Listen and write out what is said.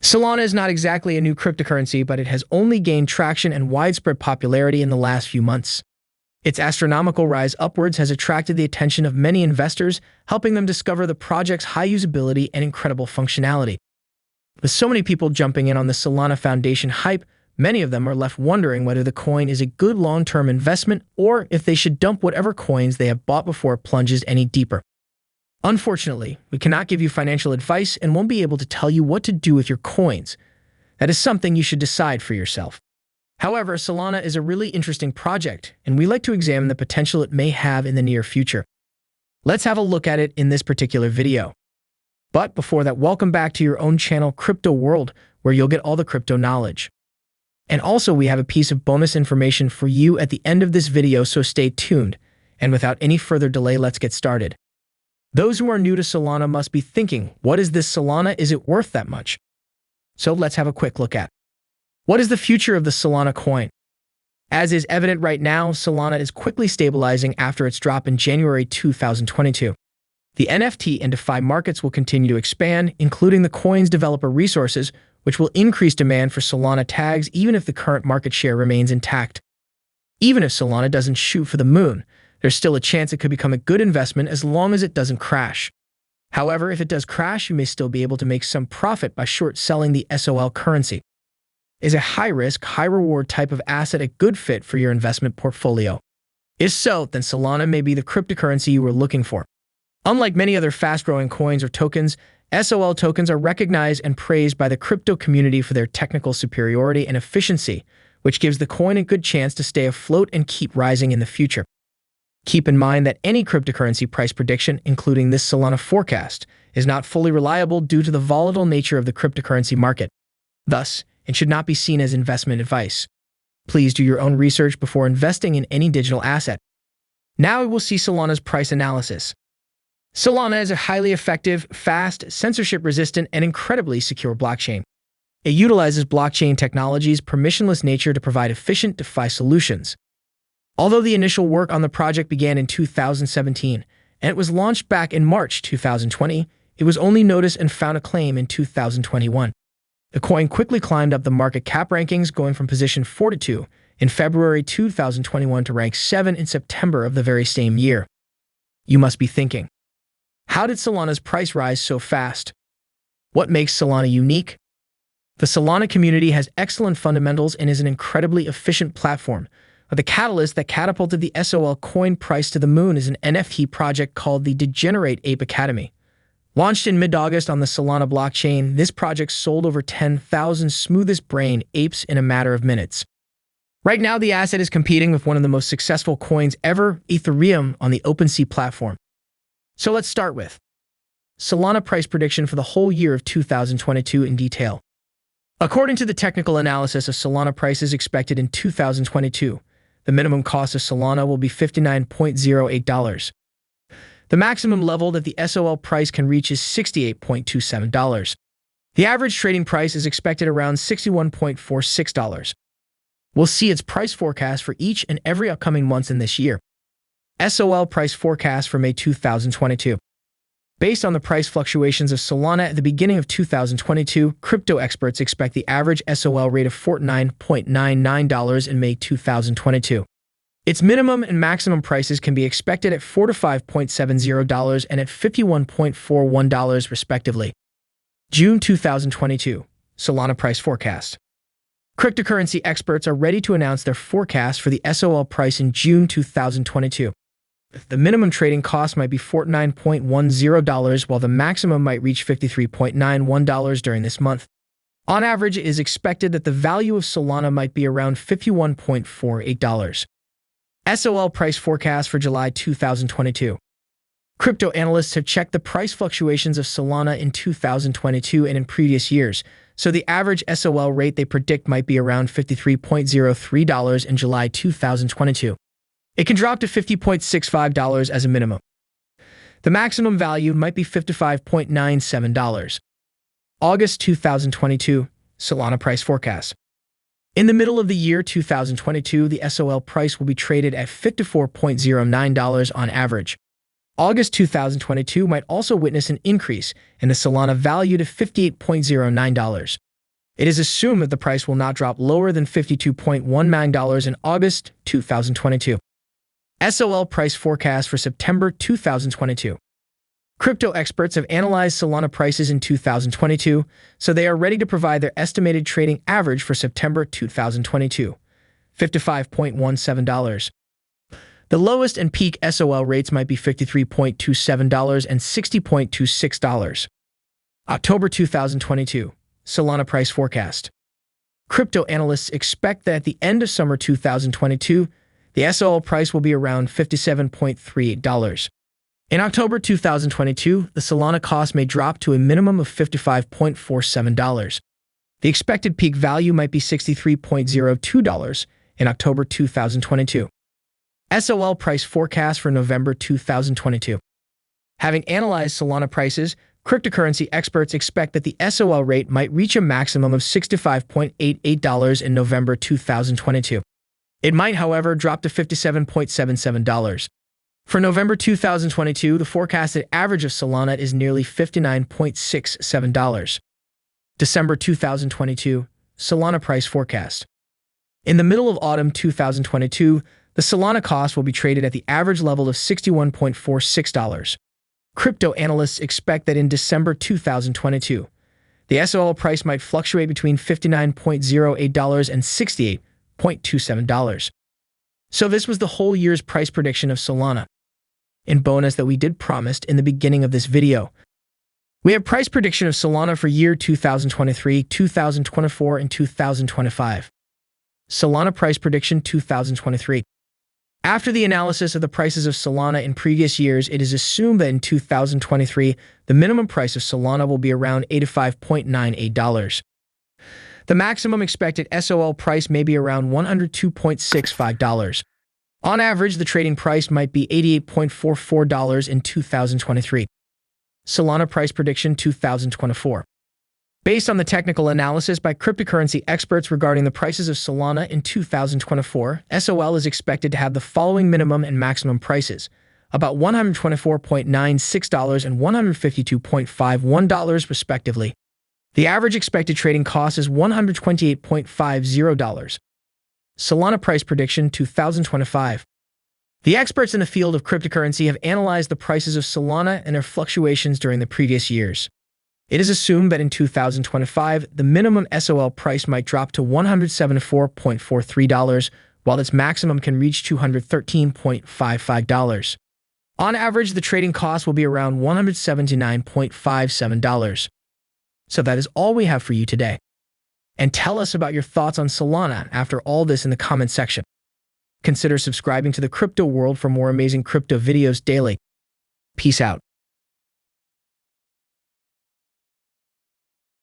Solana is not exactly a new cryptocurrency, but it has only gained traction and widespread popularity in the last few months. Its astronomical rise upwards has attracted the attention of many investors, helping them discover the project's high usability and incredible functionality. With so many people jumping in on the Solana Foundation hype, many of them are left wondering whether the coin is a good long-term investment or if they should dump whatever coins they have bought before it plunges any deeper. Unfortunately, we cannot give you financial advice and won't be able to tell you what to do with your coins. That is something you should decide for yourself. However, Solana is a really interesting project, and we like to examine the potential it may have in the near future. Let's have a look at it in this particular video. But before that, welcome back to your own channel, Crypto World, where you'll get all the crypto knowledge. And also, we have a piece of bonus information for you at the end of this video, so stay tuned. And without any further delay, let's get started. Those who are new to Solana must be thinking, what is this Solana? Is it worth that much? So let's have a quick look at what is the future of the Solana coin. As is evident right now, Solana is quickly stabilizing after its drop in January 2022. The NFT and DeFi markets will continue to expand, including the coin's developer resources, which will increase demand for Solana tags even if the current market share remains intact. Even if Solana doesn't shoot for the moon, there's still a chance it could become a good investment as long as it doesn't crash. However, if it does crash, you may still be able to make some profit by short-selling the SOL currency. Is a high-risk, high-reward type of asset a good fit for your investment portfolio? If so, then Solana may be the cryptocurrency you were looking for. Unlike many other fast-growing coins or tokens, SOL tokens are recognized and praised by the crypto community for their technical superiority and efficiency, which gives the coin a good chance to stay afloat and keep rising in the future. Keep in mind that any cryptocurrency price prediction, including this Solana forecast, is not fully reliable due to the volatile nature of the cryptocurrency market. Thus, it should not be seen as investment advice. Please do your own research before investing in any digital asset. Now we will see Solana's price analysis. Solana is a highly effective, fast, censorship-resistant, and incredibly secure blockchain. It utilizes blockchain technology's permissionless nature to provide efficient DeFi solutions. Although the initial work on the project began in 2017, and it was launched back in March 2020, it was only noticed and found acclaim in 2021. The coin quickly climbed up the market cap rankings, going from position 42 in February 2021 to rank 7 in September of the very same year. You must be thinking, how did Solana's price rise so fast? What makes Solana unique? The Solana community has excellent fundamentals and is an incredibly efficient platform. But the catalyst that catapulted the SOL coin price to the moon is an NFT project called the Degenerate Ape Academy. Launched in mid-August on the Solana blockchain, this project sold over 10,000 smoothest-brain apes in a matter of minutes. Right now, the asset is competing with one of the most successful coins ever, Ethereum, on the OpenSea platform. So let's start with Solana price prediction for the whole year of 2022 in detail. According to the technical analysis of Solana prices expected in 2022, the minimum cost of Solana will be $59.08. The maximum level that the SOL price can reach is $68.27. The average trading price is expected around $61.46. We'll see its price forecast for each and every upcoming months in this year. SOL price forecast for May 2022. Based on the price fluctuations of Solana at the beginning of 2022, crypto experts expect the average SOL rate of $49.99 in May 2022. Its minimum and maximum prices can be expected at $4 to $5.70 and at $51.41 respectively. June 2022, Solana price forecast. Cryptocurrency experts are ready to announce their forecast for the SOL price in June 2022. The minimum trading cost might be $49.10, while the maximum might reach $53.91 during this month. On average, it is expected that the value of Solana might be around $51.48. SOL price forecast for July 2022. Crypto analysts have checked the price fluctuations of Solana in 2022 and in previous years, so the average SOL rate they predict might be around $53.03 in July 2022. It can drop to $50.65 as a minimum. The maximum value might be $55.97. August 2022, Solana price forecast. In the middle of the year 2022, the SOL price will be traded at $54.09 on average. August 2022 might also witness an increase in the Solana value to $58.09. It is assumed that the price will not drop lower than $52.19 in August 2022. SOL price forecast for September 2022. Crypto experts have analyzed Solana prices in 2022, so they are ready to provide their estimated trading average for September 2022, $55.17. The lowest and peak SOL rates might be $53.27 and $60.26. October 2022. Solana price forecast. Crypto analysts expect that at the end of summer 2022, the SOL price will be around $57.38. In October 2022, the Solana cost may drop to a minimum of $55.47. The expected peak value might be $63.02 in October 2022. SOL price forecast for November 2022. Having analyzed Solana prices, cryptocurrency experts expect that the SOL rate might reach a maximum of $65.88 in November 2022. It might, however, drop to $57.77. For November 2022, the forecasted average of Solana is nearly $59.67. December 2022, Solana price forecast. In the middle of autumn 2022, the Solana cost will be traded at the average level of $61.46. Crypto analysts expect that in December 2022, the SOL price might fluctuate between $59.08 and $68.27. So this was the whole year's price prediction of Solana. In bonus that we did promised in the beginning of this video, we have price prediction of Solana for year 2023, 2024, and 2025. Solana price prediction 2023. After the analysis of the prices of Solana in previous years, it is assumed that in 2023, the minimum price of Solana will be around $85.98. The maximum expected SOL price may be around $102.65. On average, the trading price might be $88.44 in 2023. Solana price prediction 2024. Based on the technical analysis by cryptocurrency experts regarding the prices of Solana in 2024, SOL is expected to have the following minimum and maximum prices, about $124.96 and $152.51 respectively. The average expected trading cost is $128.50. Solana price prediction 2025. The experts in the field of cryptocurrency have analyzed the prices of Solana and their fluctuations during the previous years. It is assumed that in 2025, the minimum SOL price might drop to $174.43, while its maximum can reach $213.55. On average, the trading cost will be around $179.57. So that is all we have for you today. And tell us about your thoughts on Solana after all this in the comment section. Consider subscribing to the Crypto World for more amazing crypto videos daily. Peace out.